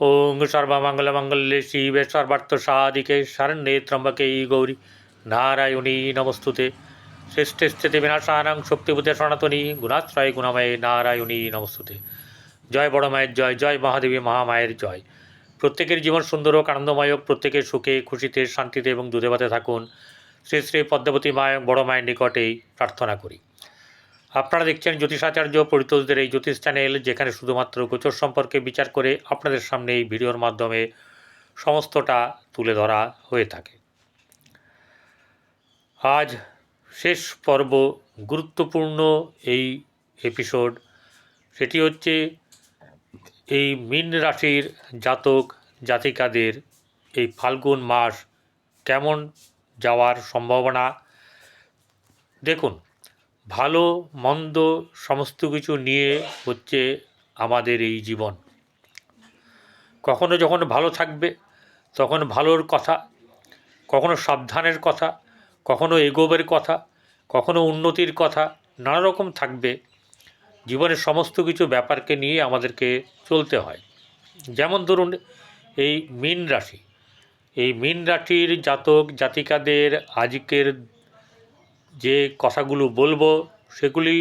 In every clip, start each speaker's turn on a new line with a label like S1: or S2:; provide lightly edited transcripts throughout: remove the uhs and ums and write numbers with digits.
S1: ओं सर्वमंगलमंगल्ये शिवे सर्वार्थसाधिके शरण्ये त्र्यंबके गौरी नारायणी नमस्तुते श्रेष्ठ स्थिति विनाशानां शक्तिभूते सनातनी गुणाश्रय गुणमये नारायणी नमस्तुते। जय बड़ मायर जय, जय महादेवी महामायर जय। प्रत्येकेर जीवन सुंदर होक आनंदमय होक, प्रत्येकेर सुखे खुशिते शांतिते एवं दूधे भाते थाकुन श्री श्री पद्मावती माय बड़ मायेर निकटेई प्रार्थना करी। আপনারা দেখছেন জ্যোতিষাচার্য পরিতোষদের এই জ্যোতিষ চ্যানেল, যেখানে শুধুমাত্র গোচর সম্পর্কে বিচার করে আপনাদের সামনে এই ভিডিওর মাধ্যমে সমস্তটা তুলে ধরা হয়ে থাকে। আজ শেষ পর্ব, গুরুত্বপূর্ণ এই এপিসোড, সেটি হচ্ছে এই মীন রাশির জাতক জাতিকাদের এই ফাল্গুন মাস কেমন যাওয়ার সম্ভাবনা। দেখুন, ভালো মন্দ সমস্ত কিছু নিয়ে হচ্ছে আমাদের এই জীবন। কখনো যখন ভালো থাকবে তখন ভালোর কথা, কখনো সাবধানের কথা, কখনো এগোবের কথা, কখনো উন্নতির কথা, নানা রকম থাকবে। জীবনের সমস্ত কিছু ব্যাপারকে নিয়ে আমাদেরকে চলতে হয়। যেমন ধরুন এই মীন রাশি, এই মীন রাশির জাতক জাতিকাদের আজকের যে কথাগুলো বলবো সেগুলি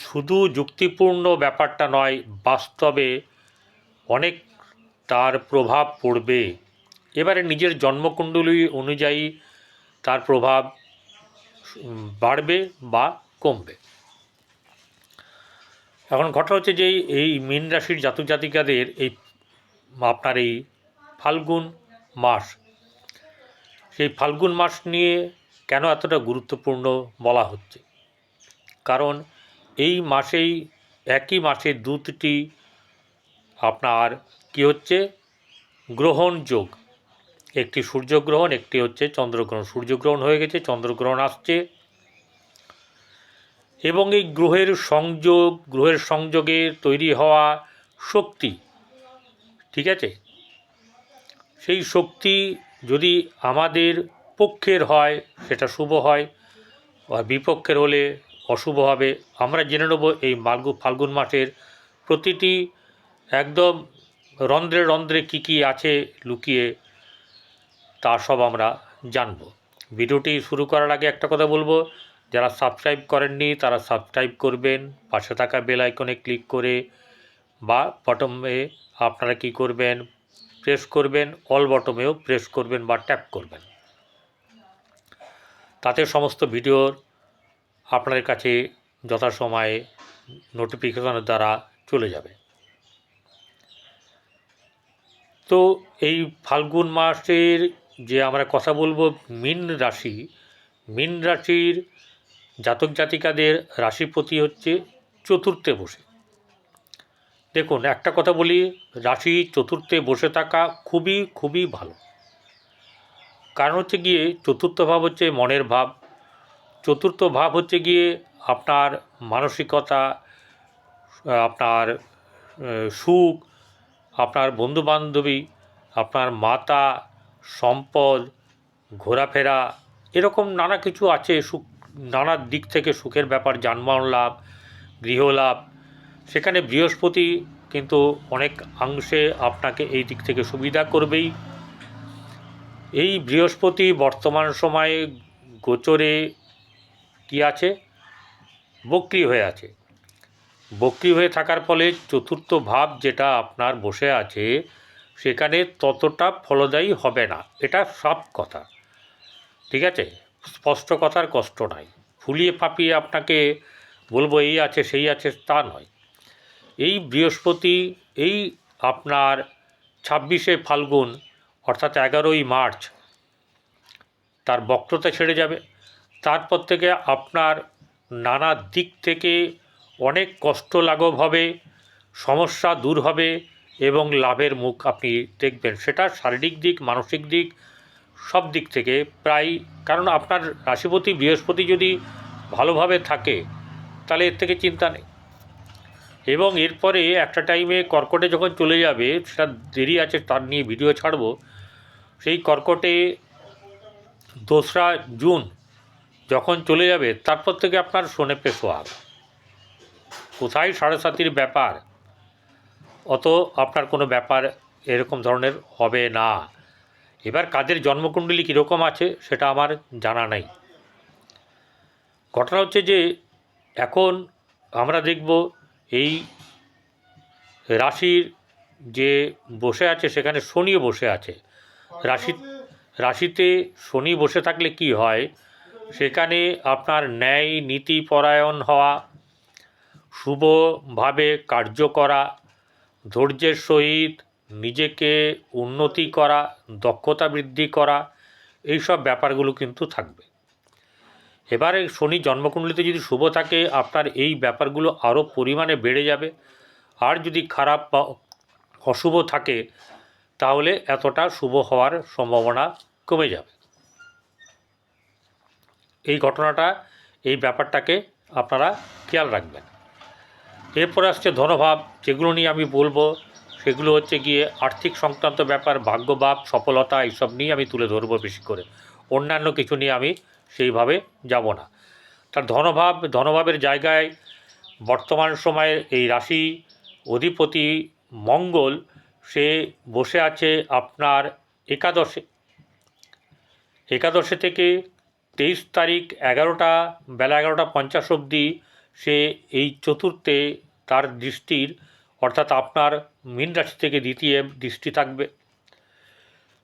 S1: শুধু যুক্তিপূর্ণ ব্যাপারটা নয়, বাস্তবে অনেক তার প্রভাব পড়বে। এবারে নিজের জন্মকুণ্ডলী অনুযায়ী তার প্রভাব বাড়বে বা কমবে। এখন ঘটনা হচ্ছে যে এই মীন রাশির জাতক জাতিকাদের এই আপনার এই ফাল্গুন মাস, সেই ফাল্গুন মাস নিয়ে কেন এতটা গুরুত্বপূর্ণ বলা হচ্ছে? কারণ এই মাসেই, একই মাসে দুটি আপনার কি হচ্ছে গ্রহণ যোগ, একটি সূর্যগ্রহণ, একটি হচ্ছে চন্দ্রগ্রহণ। সূর্যগ্রহণ হয়ে গেছে, চন্দ্রগ্রহণ আসছে, এবং এই গ্রহের সংযোগ, গ্রহের সংযোগে তৈরি হওয়া শক্তি, ঠিক আছে, সেই শক্তি যদি আমাদের পক্ষের হয় সেটা শুভ হয়, আর বিপক্ষের হলে অশুভ হবে। আমরা জেনে নেব এই ফাল্গুন মাসের প্রতিটি একদম রন্ধ্রে রন্ধ্রে কী কী আছে লুকিয়ে, তা সব আমরা জানব। ভিডিওটি শুরু করার আগে একটা কথা বলবো, যারা সাবস্ক্রাইব করেননি তারা সাবস্ক্রাইব করবেন, পাশে থাকা বেল আইকনে ক্লিক করে, বা বটমে আপনারা কি করবেন, প্রেস করবেন, অল বটমেও প্রেস করবেন বা ট্যাপ করবেন। তাতে সমস্ত ভিডিওর আপনাদের কাছে যথাসময়ে নোটিফিকেশনের দ্বারা চলে যাবে। তো এই ফাল্গুন মাসের যে আমরা কথা বলবো মীন রাশি, মীন রাশির জাতক জাতিকাদের রাশিপতি হচ্ছে চতুর্থে বসে। দেখুন, একটা কথা বলি, রাশি চতুর্থে বসে থাকা খুবই খুবই ভালো। কারণ হচ্ছে গিয়ে চতুর্থ ভাব হচ্ছে মনের ভাব, চতুর্থ ভাব হচ্ছে গিয়ে আপনার মানসিকতা, আপনার সুখ, আপনার বন্ধুবান্ধবী, আপনার মাতা, সম্পদ, ঘোরাফেরা, এরকম নানা কিছু আছে। সুখ, নানা দিক থেকে সুখের ব্যাপার, যানবাহন লাভ, গৃহলাভ। সেখানে বৃহস্পতি কিন্তু অনেক অংশে আপনাকে এই দিক থেকে সুবিধা করবেই। এই বৃহস্পতি বর্তমান সময়ে গোচরে কি আছে, বক্রী হয়ে আছে। বক্রী হয়ে থাকার ফলে চতুর্থ ভাব যেটা আপনার বসে আছে সেখানে ততটা ফলদায়ী হবে না, এটা সব কথা, ঠিক আছে, স্পষ্ট কথার কষ্ট নাই। ফুলিয়ে ফাঁপিয়ে আপনাকে বলবো এই আছে সেই আছে তা নয়। এই বৃহস্পতি এই আপনার 26শে ফাল্গুন অর্থাৎ 11ই মার্চ তার বক্রতা ছেড়ে যাবে। তারপর থেকে আপনার নানা দিক থেকে অনেক কষ্ট লাঘব হবে, সমস্যা দূর হবে এবং লাভের মুখ আপনি দেখবেন। সেটা শারীরিক দিক, মানসিক দিক, সব দিক থেকে প্রায়। কারণ আপনার রাশিপতি বৃহস্পতি যদি ভালোভাবে থাকে তাহলে এর থেকে চিন্তা নেই। এবং এরপরে একটা টাইমে কর্কটে যখন চলে যাবে, সেটা দেরি আছে, তার নিয়ে ভিডিও ছাড়ব। সেই কর্কটে 2রা জুন যখন চলে যাবে, তারপর থেকে আপনার শোনে পে সোহাগ, কোথায় সাড়ে সাতির ব্যাপার। অত আপনার কোনো ব্যাপার এরকম ধরনের হবে না। এবার কাদের জন্মকুণ্ডলী কীরকম আছে সেটা আমার জানা নেই। ঘটনা হচ্ছে যে এখন আমরা দেখব এই রাশির যে বসে আছে সেখানে শনিও বসে আছে। রাশিতে শনি বসে থাকলে কি হয়, সেখানে আপনার ন্যায় নীতি পরায়ণ হওয়া, শুভভাবে কার্য করা, ধৈর্যের সহিত নিজেকে উন্নতি করা, দক্ষতা বৃদ্ধি করা, এইসব ব্যাপারগুলো কিন্তু থাকবে। এবারে শনি জন্মকুণ্ডলিতে যদি শুভ থাকে আপনার এই ব্যাপারগুলো আরও পরিমাণে বেড়ে যাবে। আর যদি খারাপ বা অশুভ থাকে তাহলে এতটা শুভ হওয়ার সম্ভাবনা কমে যাবে। এই ঘটনাটা, এই ব্যাপারটাকে আপনারা খেয়াল রাখবেন। এরপরে আসছে ধনভাব। যেগুলো নিয়ে আমি বলবো সেগুলো হচ্ছে গিয়ে আর্থিক সংক্রান্ত ব্যাপার, ভাগ্যভাব, সফলতা, এইসব নিয়ে আমি তুলে ধরবো বেশি করে। অন্যান্য কিছু নিয়ে আমি সেইভাবে যাব না। তার ধনভাবের জায়গায় বর্তমান সময়ে এই রাশি অধিপতি মঙ্গল সে বসে আছে আপনার একাদশে থেকে 23 তারিখ বেলা 11:50 অবধি সে এই চতুর্থে তার দৃষ্টির, অর্থাৎ আপনার মীন রাশি থেকে দ্বিতীয় দৃষ্টি থাকবে।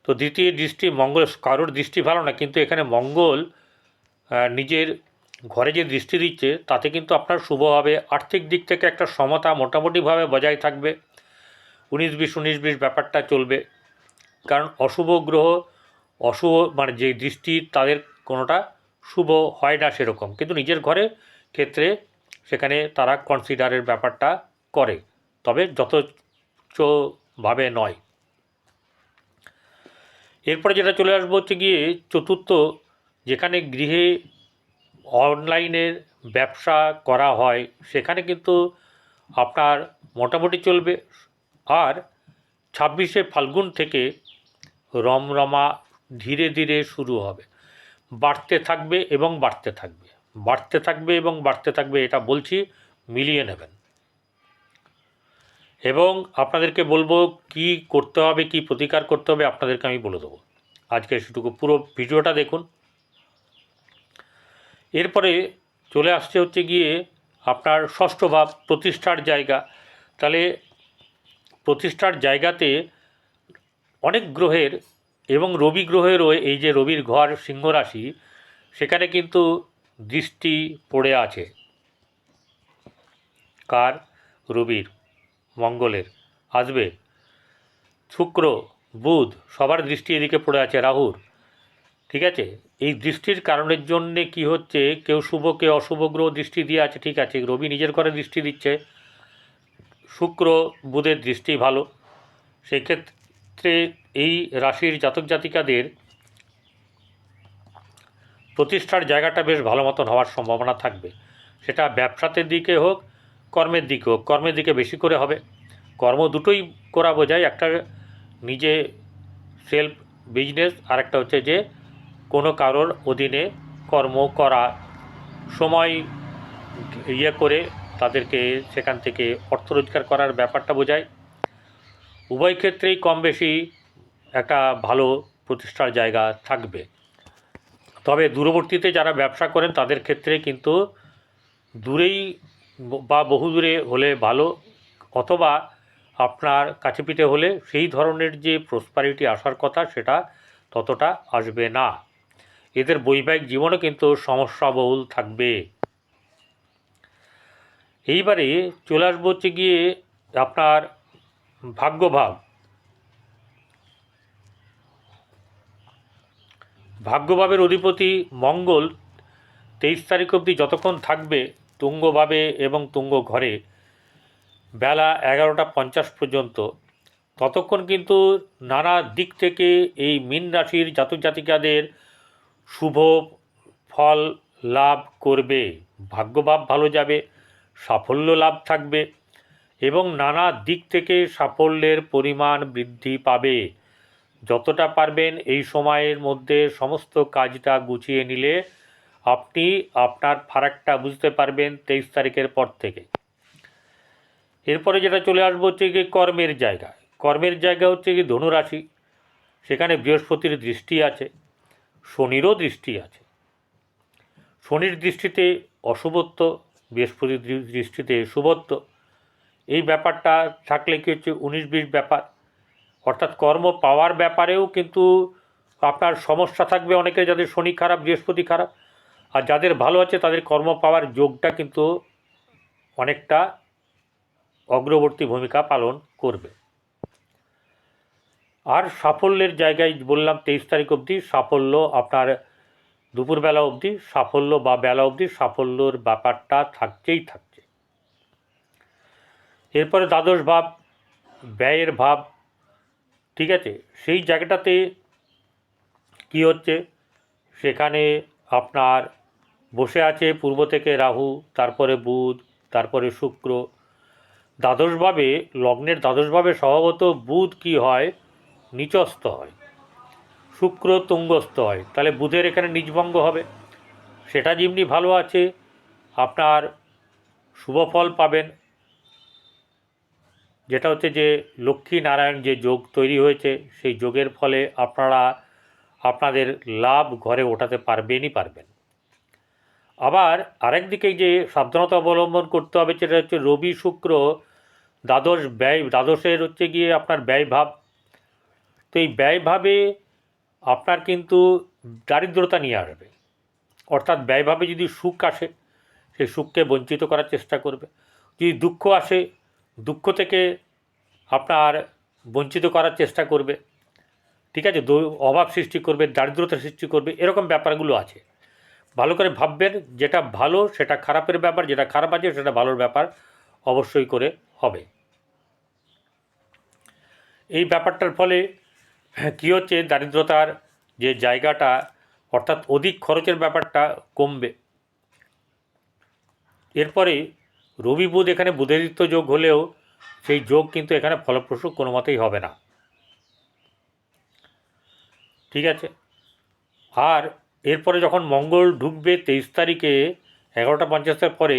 S1: তো দ্বিতীয় দৃষ্টি মঙ্গল, কারোর দৃষ্টি ভালো না, কিন্তু এখানে মঙ্গল নিজের ঘরে যে দৃষ্টি দিচ্ছে তাতে কিন্তু আপনার শুভ হবে। আর্থিক দিক থেকে একটা সমতা মোটামুটিভাবে বজায় থাকবে। 19-20 ব্যাপারটা চলবে, কারণ অশুভ গ্রহ মানে যে দৃষ্টি তাদের কোনোটা শুভ হয় না সেরকম, কিন্তু নিজের ঘরে ক্ষেত্রে সেখানে তারা কনসিডারের ব্যাপারটা করে, তবে যথেচ্ছভাবে নয়। এরপরে যেটা চলে আসবো হচ্ছে গিয়ে চতুর্থ, যেখানে গৃহে অনলাইনের ব্যবসা করা হয় সেখানে কিন্তু আপনার মোটামুটি চলবে। আর 26শে ফাল্গুন থেকে রমরমা ধীরে ধীরে শুরু হবে, বাড়তে থাকবে এবং বাড়তে থাকবে, বাড়তে থাকবে এবং বাড়তে থাকবে, এটা বলছি, মিলিয়ে নেবেন। এবং আপনাদেরকে বলবো কি করতে হবে, কি প্রতিকার করতে হবে আপনাদেরকে আমি বলে দেবো। আজকে সেটুকু পুরো ভিডিওটা দেখুন। এরপরে চলে আসছে হচ্ছে গিয়ে আপনার ষষ্ঠ ভাব, প্রতিষ্ঠার জায়গা। তাহলে প্রতিষ্ঠার জায়গাতে অনেক গ্রহের এবং রবি গ্রহেরও, এই যে রবির ঘর সিংহ রাশি, সেখানে কিন্তু দৃষ্টি পড়ে আছে। কার? রবির, মঙ্গলের আসবে, শুক্র, বুধ, সবার দৃষ্টি এদিকে পড়ে আছে, রাহুর। ঠিক আছে, এই দৃষ্টির কারণের জন্যে কি হচ্ছে, কেউ শুভ কেউ অশুভ গ্রহ দৃষ্টি দিয়ে আছে, ঠিক আছে, রবি নিজের ঘরে দৃষ্টি দিচ্ছে, শুক্র বুধের দৃষ্টি ভালো। সেক্ষেত্রে এই রাশির জাতক জাতিকাদের প্রতিষ্ঠার জায়গাটা বেশ ভালো মতন হওয়ার সম্ভাবনা থাকবে। সেটা ব্যবসাতের দিকে হোক, কর্মের দিকে হোক। কর্মের দিকে বেশি করে হবে। কর্ম দুটোই করা বোঝায়, একটা নিজে সেলফ বিজনেস, আর একটা হচ্ছে যে কোনো কারোর অধীনে কর্ম করা, সময় করে তাদেরকে সেখান থেকে অর্থ রোজগার করার ব্যাপারটা বোঝায়। উভয় ক্ষেত্রেই কম বেশি একটা ভালো প্রতিষ্ঠার জায়গা থাকবে। তবে দূরবর্তীতে যারা ব্যবসা করেন তাদের ক্ষেত্রে কিন্তু দূরেই বা বহু দূরে হলে ভালো, অথবা আপনার কাছে পিঠে হলে সেই ধরনের যে প্রসপারিটি আসার কথা সেটা ততটা আসবে না। এদের বৈবাহিক জীবনও কিন্তু সমস্যাবহুল থাকবে। এইবারে চলে আসবো হচ্ছে গিয়ে আপনার ভাগ্যভাব। ভাগ্যভাবের অধিপতি মঙ্গল 23 তারিখ অবধি যতক্ষণ থাকবে তুঙ্গভাবে এবং তুঙ্গ ঘরে বেলা 11:50 পর্যন্ত, ততক্ষণ কিন্তু নানা দিক থেকে এই মীন রাশির জাতক জাতিকাদের শুভ ফল লাভ করবে। ভাগ্যভাব ভালো যাবে, সাফল্য লাভ থাকবে এবং নানা দিক থেকে সাফল্যের পরিমাণ বৃদ্ধি পাবে। যতটা পারবেন এই সময়ের মধ্যে সমস্ত কাজটা গুছিয়ে নিলে আপনি আপনার ফারাকটা বুঝতে পারবেন 23 তারিখের পর থেকে। এরপরে যেটা চলে আসবো হচ্ছে গিয়ে কর্মের জায়গা। কর্মের জায়গা হচ্ছে কি ধনুরাশি, সেখানে বৃহস্পতির দৃষ্টি আছে, শনিরও দৃষ্টি আছে। শনির দৃষ্টিতে অশুভত্ব, বৃহস্পতির দৃষ্টিতে শুভত্ব। এই ব্যাপারটা থাকলে কি হচ্ছে 19-20 ব্যাপার, অর্থাৎ কর্ম পাওয়ার ব্যাপারেও কিন্তু আপনার সমস্যা থাকবে অনেকের, যাদের শনি খারাপ বৃহস্পতি খারাপ। আর যাদের ভালো আছে তাদের কর্ম পাওয়ার যোগটা কিন্তু অনেকটা অগ্রবর্তী ভূমিকা পালন করবে। আর সাফল্যের জায়গায় বললাম 23 তারিখ অবধি সাফল্য, আপনার দুপুরবেলা অবধি সাফল্য বা বেলা অবধি সাফল্যর ব্যাপারটা থাকছেই থাকছে। এরপরে দ্বাদশ ভাব, ব্যয়ের ভাব, ঠিক আছে। সেই জায়গাটাতে কি হচ্ছে, সেখানে আপনার বসে আছে পূর্ব থেকে রাহু, তারপরে বুধ, তারপরে শুক্র। দ্বাদশভাবে, লগ্নের দ্বাদশভাবে স্বভাবত বুধ কি হয়, নিচস্থ হয়, শুক্র তুঙ্গস্থ হয়। তাহলে বুধের এখানে নিজভঙ্গ হবে, সেটা যেমনি ভালো আছে, আপনার শুভ ফল পাবেন। যেটা হচ্ছে যে লক্ষ্মী নারায়ণ যে যোগ তৈরি হয়েছে, সেই যোগের ফলে আপনারা আপনাদের লাভ ঘরে ওঠাতে পারবেনই পারবেন। আবার আরেক দিকে যে সাবধানতা অবলম্বন করতে হবে সেটা হচ্ছে রবি শুক্র দ্বাদশ ব্যয়, দ্বাদশের হচ্ছে গিয়ে আপনার ব্যয়ভাব। তো এই ব্যয়ভাবে আপনার কিন্তু দারিদ্রতা নিয়ে আসবে, অর্থাৎ ব্যয়ভাবে যদি সুখ আসে সেই সুখকে বঞ্চিত করার চেষ্টা করবে, যদি দুঃখ আসে দুঃখ থেকে আপনার বঞ্চিত করার চেষ্টা করবে, ঠিক আছে, অভাব সৃষ্টি করবে, দারিদ্রতা সৃষ্টি করবে, এরকম ব্যাপারগুলো আছে। ভালো করে ভাববেন, যেটা ভালো সেটা খারাপের ব্যাপার, যেটা খারাপ আছে সেটা ভালোর ব্যাপার অবশ্যই করে হবে। এই ব্যাপারটার ফলে কী হচ্ছে, দারিদ্রতার যে জায়গাটা, অর্থাৎ অধিক খরচের ব্যাপারটা কমবে। এরপরে রবি বুধ এখানে বুধেরিত্ব যোগ হলেও সেই যোগ কিন্তু এখানে ফলপ্রসূ কোনো মতেই হবে না, ঠিক আছে। আর এরপরে যখন মঙ্গল ঢুকবে 23 তারিখে 11:50 পরে,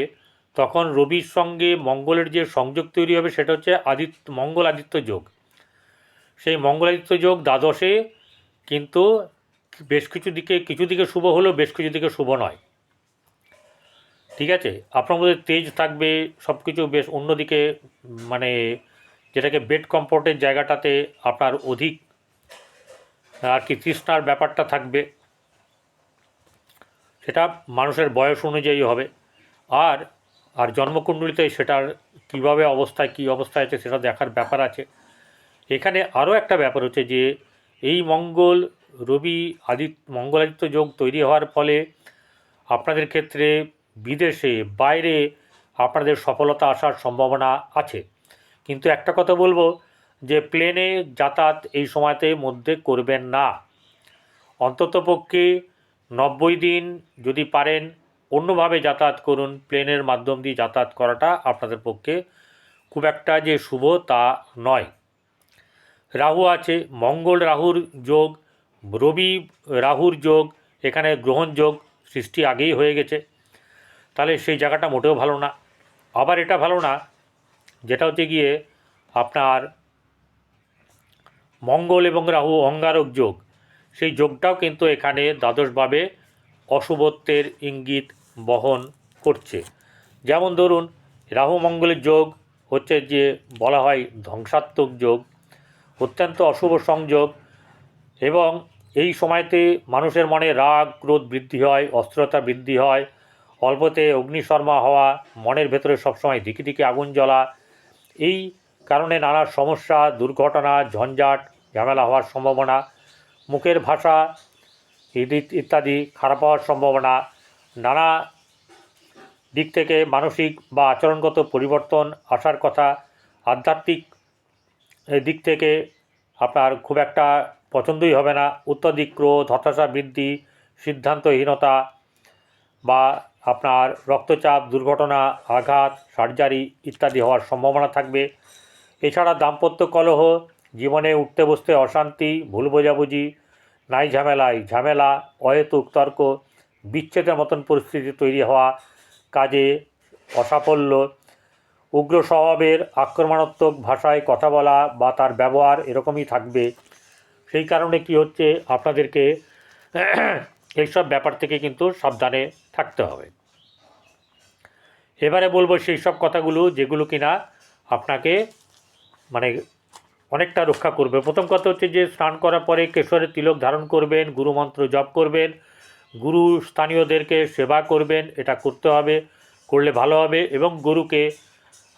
S1: তখন রবির সঙ্গে মঙ্গলের যে সংযোগ তৈরি হবে সেটা হচ্ছে মঙ্গল আদিত্য যোগ। সেই মঙ্গলাদিত্য যোগ দ্বাদশে কিন্তু বেশ কিছু দিকে শুভ হলেও বেশ কিছু দিকে শুভ নয়, ঠিক আছে। আপনার মধ্যে তেজ থাকবে, সব কিছু বেশ অন্যদিকে, মানে যেটাকে বেড কমফোর্টের জায়গাটাতে আপনার অধিক আর কি তৃষ্ণার ব্যাপারটা থাকবে, সেটা মানুষের বয়স অনুযায়ী হবে। আর আর জন্মকুণ্ডলিতে সেটার কীভাবে অবস্থায় কী অবস্থায় আছে সেটা দেখার ব্যাপার আছে। এখানে আরও একটা ব্যাপার হচ্ছে যে এই রবি মঙ্গলাদিত্য যোগ তৈরি হওয়ার ফলে আপনাদের ক্ষেত্রে বিদেশে বাইরে আপনাদের সফলতা আসার সম্ভাবনা আছে। কিন্তু একটা কথা বলবো যে প্লেনে যাতায়াত এই সময়তে মধ্যে করবেন না, অন্ততপক্ষে 90 দিন যদি পারেন অন্যভাবে যাতায়াত করুন। প্লেনের মাধ্যম দিয়ে যাতায়াত করাটা আপনাদের পক্ষে খুব একটা যে শুভ তা নয়। রাহু আছে, মঙ্গল রাহুর যোগ, রবি রাহুর যোগ, এখানে গ্রহণ যোগ সৃষ্টি আগেই হয়ে গেছে, তাহলে সেই জায়গাটা মোটেও ভালো না। আবার এটা ভালো না যেটা হচ্ছে গিয়ে আপনার মঙ্গল এবং রাহু অঙ্গারক যোগ, সেই যোগটাও কিন্তু এখানে দ্বাদশভাবে অশুভত্বের ইঙ্গিত বহন করছে। যেমন ধরুন রাহু মঙ্গলের যোগ হচ্ছে যে বলা হয় ধ্বংসাত্মক যোগ, অত্যন্ত অশুভ সংযোগ, এবং এই সময়তে মানুষের মনে রাগ ক্রোধ বৃদ্ধি হয়, অস্থিরতা বৃদ্ধি হয়, অল্পতে অগ্নিশর্মা হওয়া, মনের ভেতরে সবসময় দিকে দিকে আগুন জ্বলা, এই কারণে নানা সমস্যা, দুর্ঘটনা, ঝঞ্ঝাট, ঝামেলা হওয়ার সম্ভাবনা, মুখের ভাষা ইত্যাদি খারাপ হওয়ার সম্ভাবনা, নানা দিক থেকে মানসিক বা আচরণগত পরিবর্তন আসার কথা, আধ্যাত্মিক দিক থেকে আপনার খুব একটা পছন্দই হবে না, অত্যধিক ক্রোধ, হতাশা বৃদ্ধি, সিদ্ধান্তহীনতা বা আপনার রক্তচাপ, দুর্ঘটনা, আঘাত, সার্জারি ইত্যাদি হওয়ার সম্ভাবনা থাকবে। এছাড়া দাম্পত্য কলহ, জীবনে উঠতে বসতে অশান্তি, ভুল বোঝাবুঝি, নাই ঝামেলা, অহেতুক তর্ক, বিচ্ছেদের মতন পরিস্থিতি তৈরি হওয়া, কাজে অসাফল্য, উগ্র স্বভাবের, আক্রমণাত্মক ভাষায় কথা বলা বা তার ব্যবহার এরকমই থাকবে। সেই কারণে কি হচ্ছে, আপনাদেরকে এইসব ব্যাপার থেকে কিন্তু সাবধানে থাকতে হবে। এবারে বলবো সেই সব কথাগুলো যেগুলো কিনা আপনাকে মানে অনেকটা রক্ষা করবে। প্রথম কথা হচ্ছে যে স্নান করার পরে কেশরের তিলক ধারণ করবেন, গুরুমন্ত্র জপ করবেন, গুরু স্থানীয়দেরকে সেবা করবেন, এটা করতে হবে, করলে ভালো হবে। এবং গরুকে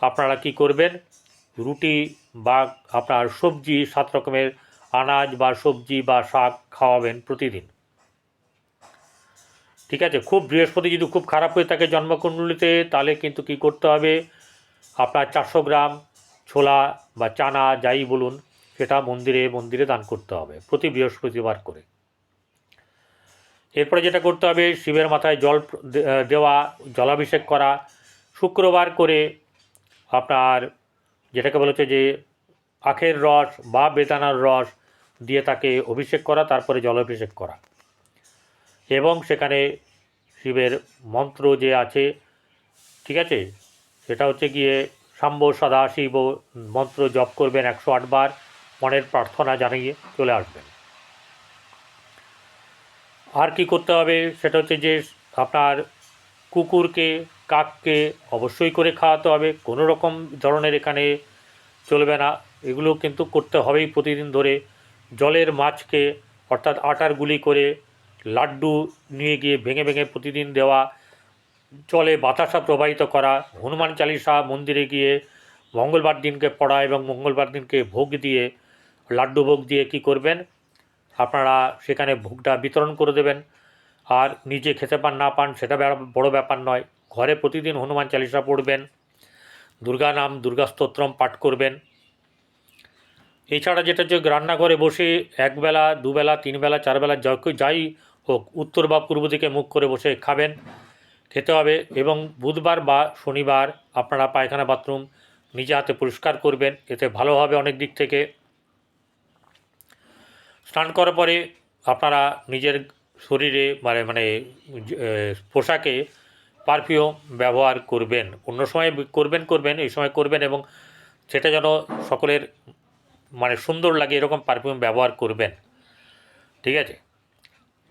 S1: আপনারা কি করবেন, রুটি বা আপনার সবজি, 7 রকমের আনাজ বা সবজি বা শাক খাওয়াবেন প্রতিদিন। ঠিক আছে। খুব বৃহস্পতি যদি খুব খারাপ হয়ে থাকে জন্মকুণ্ডলিতে, তাহলে কিন্তু কি করতে হবে, আপনার 400 গ্রাম ছোলা বা চানা যাই বলুন, সেটা মন্দিরে মন্দিরে দান করতে হবে প্রতি বৃহস্পতিবার করে। এরপরে যেটা করতে হবে, শিবের মাথায় জল দেওয়া, জলাভিষেক করা, শুক্রবার করে আপনার যেটাকে বলা হচ্ছে যে আখের রস বা বেদানার রস দিয়ে তাকে অভিষেক করা, তারপরে জলাভিষেক করা। এবং সেখানে শিবের মন্ত্র যে আছে, ঠিক আছে, সেটা হচ্ছে গিয়ে শাম্ব সদা শিব মন্ত্র জপ করবেন 108 বার, মনের প্রার্থনা জানিয়ে চলে আসবেন। আর কি করতে হবে, সেটা হচ্ছে যে আপনার কুকুরকে, কাককে অবশ্যই করে খাওয়াতে হবে, কোনো রকম ধরনের এখানে চলবে না, এগুলো কিন্তু করতে হবেই প্রতিদিন ধরে। জলের মাছকে অর্থাৎ আটার গুলি করে লাড্ডু নিয়ে গিয়ে ভেঙে ভেঙে প্রতিদিন দেওয়া, জলে বাতাসা প্রবাহিত করা, হনুমান চালিসা মন্দিরে গিয়ে মঙ্গলবার দিনকে পড়া এবং মঙ্গলবার দিনকে ভোগ দিয়ে, লাড্ডু ভোগ দিয়ে কি করবেন, আপনারা সেখানে ভোগটা বিতরণ করে দেবেন। আর নিজে খেতে পান না পান সেটা বড় ব্যাপার নয়, ঘরে প্রতিদিন হনুমান চালিসা পড়বেন, দুর্গা নাম দুর্গা স্তোত্রম পাঠ করবেন। এছাড়া যেটা হচ্ছে রান্নাঘরে বসে একবেলা, দুবেলা, 3 বেলা, 4 বেলা যাই হোক উত্তর বা পূর্ব দিকে মুখ করে বসে খাবেন, খেতে হবে। এবং বুধবার বা শনিবার আপনারা পায়খানা বাথরুম নিজে হাতে পরিষ্কার করবেন, এতে ভালো হবে অনেক দিক থেকে। স্নান করার পরে আপনারা নিজের শরীরে মানে পোশাকে পারফিউম ব্যবহার করবেন, অন্য সময় করবেন এই সময় করবেন, এবং সেটা যেন সকলের মানে সুন্দর লাগে এরকম পারফিউম ব্যবহার করবেন। ঠিক আছে।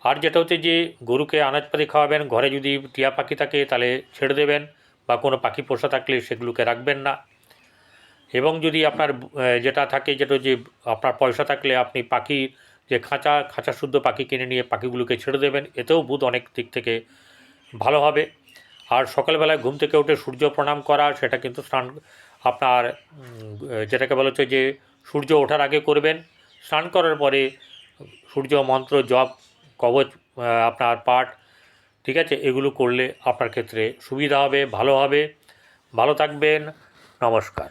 S1: আর যেটা হচ্ছে যে গরুকে আনাজপাতি খাওয়াবেন, ঘরে যদি টিয়া পাখি থাকে তাহলে ছেড়ে দেবেন, বা কোনো পাখি পোষা থাকলে সেগুলোকে রাখবেন না। এবং যদি আপনার যেটা থাকে, যেটা যে আপনার পয়সা থাকলে আপনি পাখি যে খাঁচা শুদ্ধ পাখি কিনে নিয়ে পাখিগুলোকে ছেড়ে দেবেন, এতেও বুধ অনেক দিক থেকে ভালো হবে। আর সকালবেলায় ঘুম থেকে উঠে সূর্য প্রণাম করা, সেটা কিন্তু স্নান আপনার যেটাকে বলা হচ্ছে যে সূর্য ওঠার আগে করবেন। স্নান করার পরে সূর্য মন্ত্র জপ, কবচ আপনার পাঠ, ঠিক আছে, এগুলো করলে আপনার ক্ষেত্রে সুবিধা হবে, ভালো হবে। ভালো থাকবেন, নমস্কার।